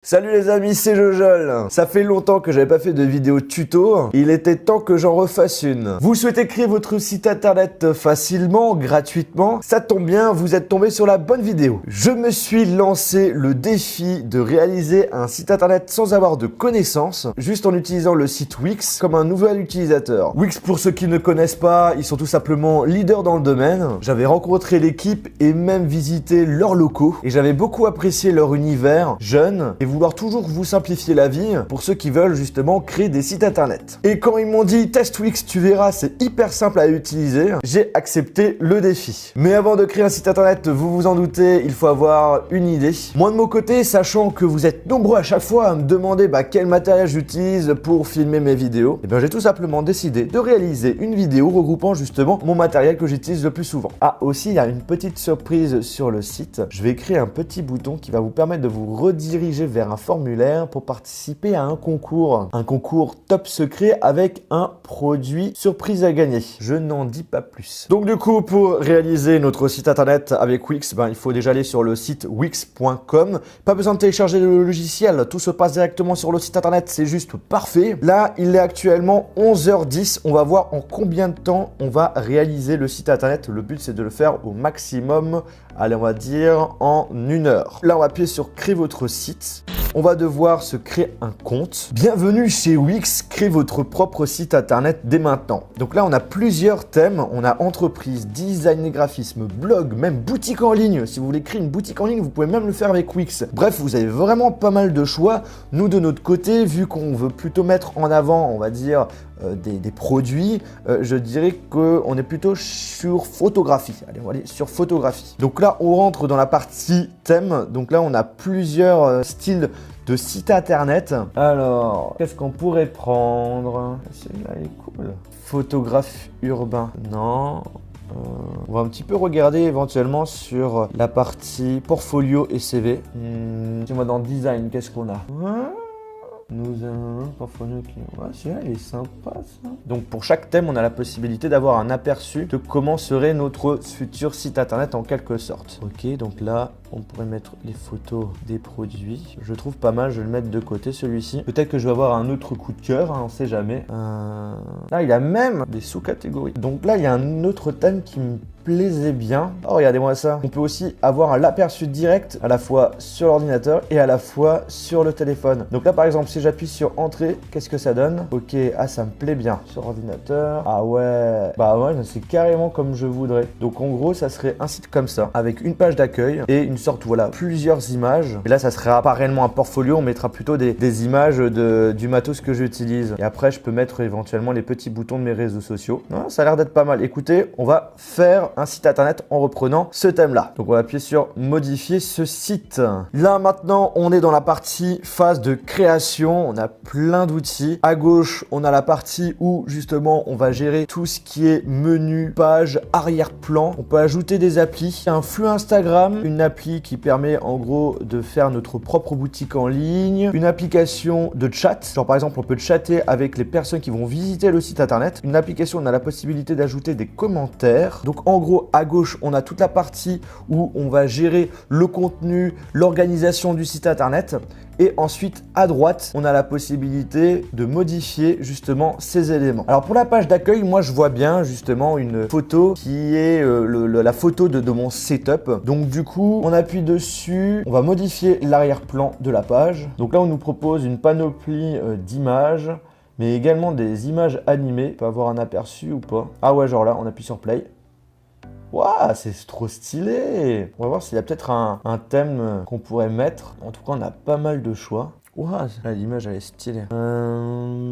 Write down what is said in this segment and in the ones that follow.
Salut les amis, c'est Jojol. Ça fait longtemps que j'avais pas fait de vidéo tuto. Il était temps que j'en refasse une. Vous souhaitez créer votre site internet facilement, gratuitement? Ça tombe bien, vous êtes tombé sur la bonne vidéo. Je me suis lancé le défi de réaliser un site internet sans avoir de connaissances, juste en utilisant le site Wix comme un nouvel utilisateur. Wix, pour ceux qui ne connaissent pas, ils sont tout simplement leaders dans le domaine. J'avais rencontré l'équipe et même visité leurs locaux et j'avais beaucoup apprécié leur univers jeune et vouloir toujours vous simplifier la vie pour ceux qui veulent justement créer des sites internet. Et quand ils m'ont dit test Wix, tu verras, c'est hyper simple à utiliser, j'ai accepté le défi. Mais avant de créer un site internet, vous vous en doutez, il faut avoir une idée. Moi de mon côté, sachant que vous êtes nombreux à chaque fois à me demander quel matériel j'utilise pour filmer mes vidéos, et bien j'ai tout simplement décidé de réaliser une vidéo regroupant justement mon matériel que j'utilise le plus souvent. Ah, aussi il y a une petite surprise sur le site. Je vais créer un petit bouton qui va vous permettre de vous rediriger vers un formulaire pour participer à un concours top secret avec un produit surprise à gagner. Je n'en dis pas plus. Donc du coup, pour réaliser notre site internet avec Wix, il faut déjà aller sur le site wix.com. Pas besoin de télécharger le logiciel, tout se passe directement sur le site internet, c'est juste parfait. Là, il est actuellement 11h10. On va voir en combien de temps on va réaliser le site internet. Le but, c'est de le faire au maximum, allez, on va dire en 1 heure. Là, on va appuyer sur créer votre site. On va devoir se créer un compte. Bienvenue chez Wix, créez votre propre site internet dès maintenant. Donc là, on a plusieurs thèmes. On a entreprise, design et graphisme, blog, même boutique en ligne. Si vous voulez créer une boutique en ligne, vous pouvez même le faire avec Wix. Bref, vous avez vraiment pas mal de choix. Nous, de notre côté, vu qu'on veut plutôt mettre en avant, on va dire, des produits, je dirais qu'on est plutôt sur photographie. Allez, on va aller sur photographie. Donc là, on rentre dans la partie thème. Donc là, on a plusieurs styles de site internet. Alors, qu'est-ce qu'on pourrait prendre? Celui-là est cool. Photographe urbain. Non. On va un petit peu regarder éventuellement sur la partie portfolio et CV. Dis-moi dans design, qu'est-ce qu'on a? Nous avons un portfolio qui... Ouais, celui-là, il est sympa, ça. Donc, pour chaque thème, on a la possibilité d'avoir un aperçu de comment serait notre futur site internet en quelque sorte. Ok, donc là, on pourrait mettre les photos des produits. Je trouve pas mal, je vais le mettre de côté, celui-ci. Peut-être que je vais avoir un autre coup de cœur, on sait jamais. Là, il y a même des sous-catégories. Donc là, il y a un autre thème qui me plaisait bien. Oh, regardez-moi ça. On peut aussi avoir l'aperçu direct à la fois sur l'ordinateur et à la fois sur le téléphone. Donc là, par exemple, si j'appuie sur entrée, qu'est-ce que ça donne? Ok, ah, ça me plaît bien. Sur ordinateur. Ah ouais. Bah ouais, c'est carrément comme je voudrais. Donc en gros, ça serait un site comme ça, avec une page d'accueil et une sorte, voilà, plusieurs images. Et là, ça sera pas réellement un portfolio, on mettra plutôt des images du matos que j'utilise. Et après, je peux mettre éventuellement les petits boutons de mes réseaux sociaux. Ouais, ça a l'air d'être pas mal. Écoutez, on va faire un site internet en reprenant ce thème-là. Donc, on va appuyer sur modifier ce site. Là, maintenant, on est dans la partie phase de création. On a plein d'outils. À gauche, on a la partie où, justement, on va gérer tout ce qui est menu, page, arrière-plan. On peut ajouter des applis. Un flux Instagram, une appli qui permet, en gros, de faire notre propre boutique en ligne. Une application de chat. Genre, par exemple, on peut chatter avec les personnes qui vont visiter le site internet. Une application, on a la possibilité d'ajouter des commentaires. Donc, en gros, à gauche, on a toute la partie où on va gérer le contenu, l'organisation du site internet. Et ensuite, à droite, on a la possibilité de modifier justement ces éléments. Alors pour la page d'accueil, moi je vois bien justement une photo qui est la photo de mon setup. Donc du coup, on appuie dessus, on va modifier l'arrière-plan de la page. Donc là, on nous propose une panoplie d'images, mais également des images animées. On peut avoir un aperçu ou pas. Ah ouais, genre là, on appuie sur play. Waouh, c'est trop stylé! On va voir s'il y a peut-être un thème qu'on pourrait mettre. En tout cas, on a pas mal de choix. Waouh, l'image elle est stylée.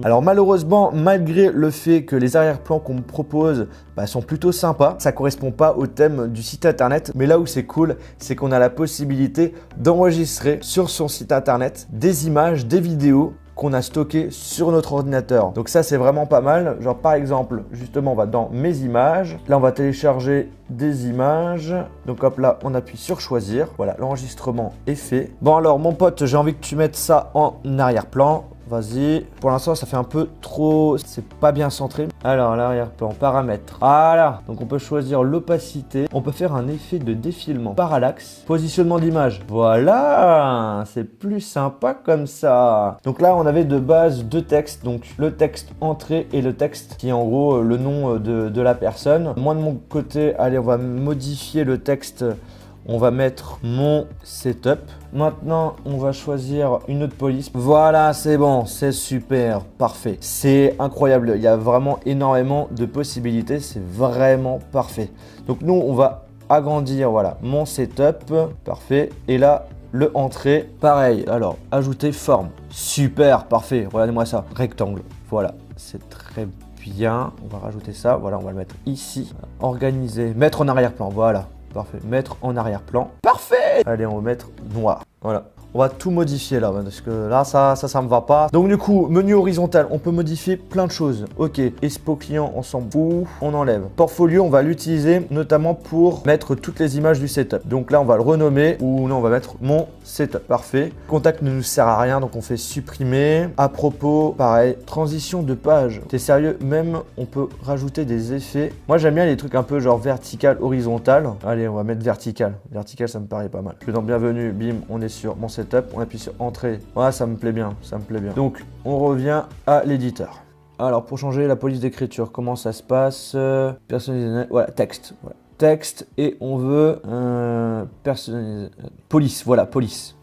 Alors malheureusement, malgré le fait que les arrière-plans qu'on me propose sont plutôt sympas, ça correspond pas au thème du site internet. Mais là où c'est cool, c'est qu'on a la possibilité d'enregistrer sur son site internet des images, des vidéos qu'on a stocké sur notre ordinateur. Donc ça, c'est vraiment pas mal. Genre par exemple, justement, on va dans mes images. Là, on va télécharger des images. Donc hop là, on appuie sur choisir. Voilà, l'enregistrement est fait. Bon alors, mon pote, j'ai envie que tu mettes ça en arrière-plan. vas-y. Pour l'instant, ça fait un peu trop... C'est pas bien centré. Alors, l'arrière-plan, paramètres. Voilà. Donc, on peut choisir l'opacité. On peut faire un effet de défilement. Parallaxe. Positionnement d'image. Voilà. C'est plus sympa comme ça. Donc là, on avait de base deux textes. Donc, le texte entrée et le texte qui est en gros le nom de la personne. Moi, de mon côté, allez, on va modifier le texte. On va mettre mon setup. Maintenant, on va choisir une autre police. Voilà, c'est bon, c'est super, parfait. C'est incroyable, il y a vraiment énormément de possibilités, c'est vraiment parfait. Donc nous, on va agrandir, voilà, mon setup, parfait. Et là, le entrée, pareil. Alors, ajouter forme, super, parfait. Regardez-moi ça, rectangle, voilà, c'est très bien. On va rajouter ça, voilà, on va le mettre ici. Organiser, mettre en arrière-plan, voilà. Parfait. Mettre en arrière-plan. Parfait. Allez, on va mettre noir. Voilà. On va tout modifier là, parce que là, ça me va pas. Donc du coup, menu horizontal, on peut modifier plein de choses. Ok, Expo client, on s'en fout, on enlève. Portfolio, on va l'utiliser notamment pour mettre toutes les images du setup. Donc là, on va le renommer, ou non, on va mettre mon setup. Parfait. Contact ne nous sert à rien, donc on fait supprimer. À propos, pareil, transition de page. T'es sérieux? Même, on peut rajouter des effets. Moi, j'aime bien les trucs un peu genre vertical, horizontal. Allez, on va mettre vertical. Vertical, ça me paraît pas mal. Je suis dans bienvenue, bim, on est sur mon setup. On appuie sur entrée. Voilà, ça me plaît bien, ça me plaît bien. Donc, on revient à l'éditeur. Alors, pour changer la police d'écriture, comment ça se passe? Personnaliser, voilà, texte. Voilà. Texte et on veut personnaliser. Police, voilà, police.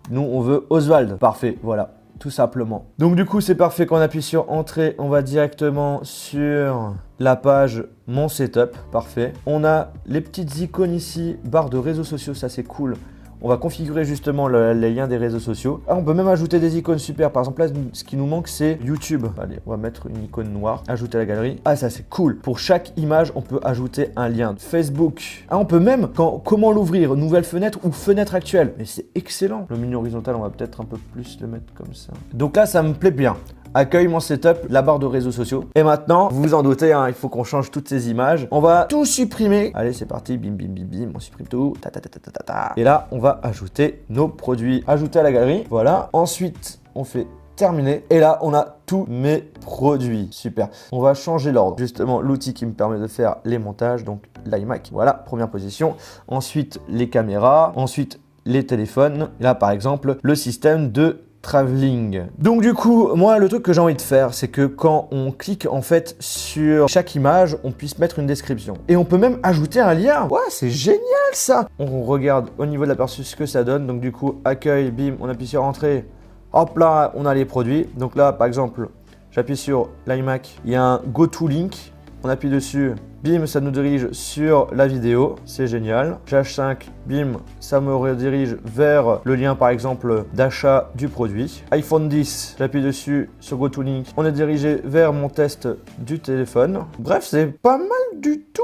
Nous, on veut Oswald. Parfait, voilà. Tout simplement. Donc du coup, c'est parfait. Quand on appuie sur entrée, on va directement sur la page mon setup. Parfait. On a les petites icônes ici, barre de réseaux sociaux, ça c'est cool. On va configurer justement les liens des réseaux sociaux. Ah, on peut même ajouter des icônes super. Par exemple, là, ce qui nous manque, c'est YouTube. Allez, on va mettre une icône noire. Ajouter à la galerie. Ah, ça, c'est cool. Pour chaque image, on peut ajouter un lien. Facebook. Ah, on peut même, comment l'ouvrir? Nouvelle fenêtre ou fenêtre actuelle. Mais c'est excellent. Le menu horizontal, on va peut-être un peu plus le mettre comme ça. Donc là, ça me plaît bien. Accueil, mon setup, la barre de réseaux sociaux. Et maintenant, vous vous en doutez, hein, il faut qu'on change toutes ces images. On va tout supprimer. Allez, c'est parti. Bim, bim, bim, bim. On supprime tout. Ta, ta, ta, ta, ta, ta. Et là, on va ajouter nos produits. Ajouter à la galerie. Voilà. Ensuite, on fait terminer. Et là, on a tous mes produits. Super. On va changer l'ordre. Justement, l'outil qui me permet de faire les montages. Donc, l'iMac. Voilà, première position. Ensuite, les caméras. Ensuite, les téléphones. Et là, par exemple, le système de travelling. Donc du coup, moi le truc que j'ai envie de faire, c'est que quand on clique en fait sur chaque image, on puisse mettre une description. Et on peut même ajouter un lien. Ouais, c'est génial ça. On regarde au niveau de l'aperçu ce que ça donne. Donc du coup, accueil, bim, on appuie sur entrée. Hop là, on a les produits. Donc là, par exemple, j'appuie sur l'iMac. Il y a un go to link. On appuie dessus. Bim, ça nous dirige sur la vidéo, c'est génial. H5, bim, ça me redirige vers le lien par exemple d'achat du produit. iPhone 10, j'appuie dessus sur GoToLink. On est dirigé vers mon test du téléphone. Bref, c'est pas mal du tout.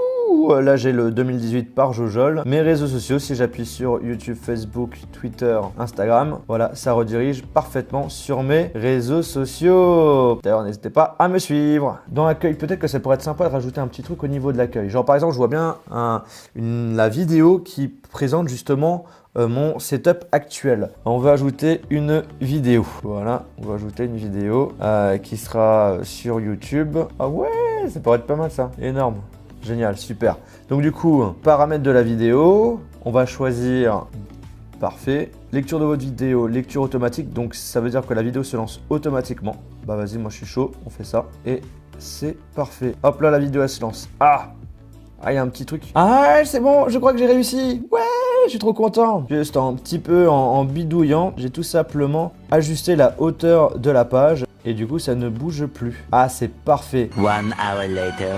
Là, j'ai le 2018 par Jojol. Mes réseaux sociaux, si j'appuie sur YouTube, Facebook, Twitter, Instagram, voilà, ça redirige parfaitement sur mes réseaux sociaux. D'ailleurs, n'hésitez pas à me suivre. Dans l'accueil, peut-être que ça pourrait être sympa de rajouter un petit truc au niveau de l'accueil. Genre, par exemple, je vois bien la vidéo qui présente justement mon setup actuel. On va ajouter une vidéo. Voilà, on va ajouter une vidéo qui sera sur YouTube. Ah ouais, ça pourrait être pas mal ça. Énorme. Génial, super. Donc du coup, paramètres de la vidéo, on va choisir, parfait. Lecture de votre vidéo, lecture automatique, donc ça veut dire que la vidéo se lance automatiquement. Bah vas-y, moi je suis chaud, on fait ça. Et c'est parfait. Hop là, la vidéo elle se lance. Ah, il y a un petit truc. Ah, c'est bon, je crois que j'ai réussi. Ouais, je suis trop content. Juste un petit peu en bidouillant, j'ai tout simplement ajusté la hauteur de la page. Et du coup, ça ne bouge plus. Ah, c'est parfait. 1 hour later.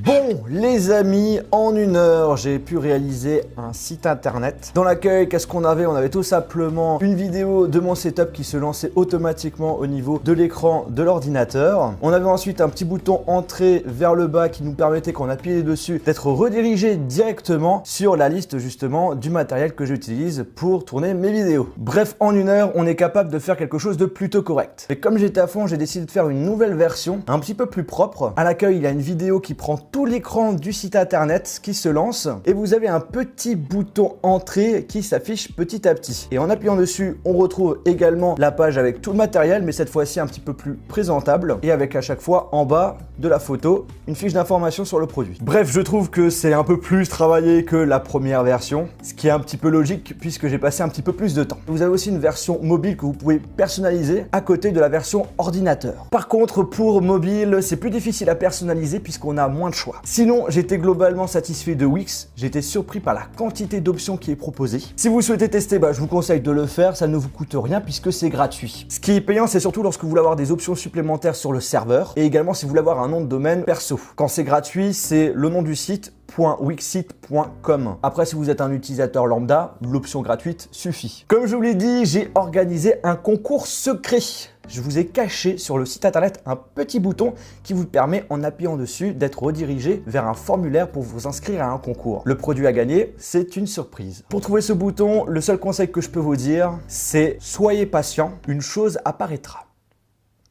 Bon, les amis, en 1 heure, j'ai pu réaliser un site internet. Dans l'accueil, qu'est-ce qu'on avait? On avait tout simplement une vidéo de mon setup qui se lançait automatiquement au niveau de l'écran de l'ordinateur. On avait ensuite un petit bouton entrée vers le bas qui nous permettait, quand on appuyait dessus, d'être redirigé directement sur la liste justement du matériel que j'utilise pour tourner mes vidéos. Bref, en 1 heure, on est capable de faire quelque chose de plutôt correct. Et comme j'étais à fond, j'ai décidé de faire une nouvelle version, un petit peu plus propre. À l'accueil, il y a une vidéo qui prend tout l'écran du site internet qui se lance et vous avez un petit bouton entrée qui s'affiche petit à petit. Et en appuyant dessus, on retrouve également la page avec tout le matériel, mais cette fois-ci un petit peu plus présentable et avec à chaque fois en bas de la photo une fiche d'information sur le produit. Bref, je trouve que c'est un peu plus travaillé que la première version, ce qui est un petit peu logique puisque j'ai passé un petit peu plus de temps. Vous avez aussi une version mobile que vous pouvez personnaliser à côté de la version ordinateur. Par contre, pour mobile, c'est plus difficile à personnaliser puisqu'on a moins de choix. Sinon, j'étais globalement satisfait de Wix. J'étais surpris par la quantité d'options qui est proposée. Si vous souhaitez tester, je vous conseille de le faire. Ça ne vous coûte rien puisque c'est gratuit. Ce qui est payant, c'est surtout lorsque vous voulez avoir des options supplémentaires sur le serveur et également si vous voulez avoir un nom de domaine perso. Quand c'est gratuit, c'est le nom du site .wixsite.com. Après, si vous êtes un utilisateur lambda, l'option gratuite suffit. Comme je vous l'ai dit, j'ai organisé un concours secret. Je vous ai caché sur le site internet un petit bouton qui vous permet, en appuyant dessus, d'être redirigé vers un formulaire pour vous inscrire à un concours. Le produit à gagner, c'est une surprise. Pour trouver ce bouton, le seul conseil que je peux vous dire, c'est soyez patient, une chose apparaîtra.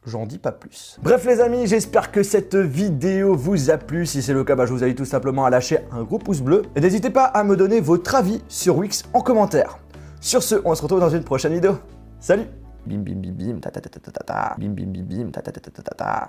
J'en dis pas plus. Bref les amis, j'espère que cette vidéo vous a plu. Si c'est le cas, je vous invite tout simplement à lâcher un gros pouce bleu. Et n'hésitez pas à me donner votre avis sur Wix en commentaire. Sur ce, on se retrouve dans une prochaine vidéo. Salut! Bim bim bim bim ta ta ta ta ta ta. Bim bim bim bim ta ta ta ta ta ta.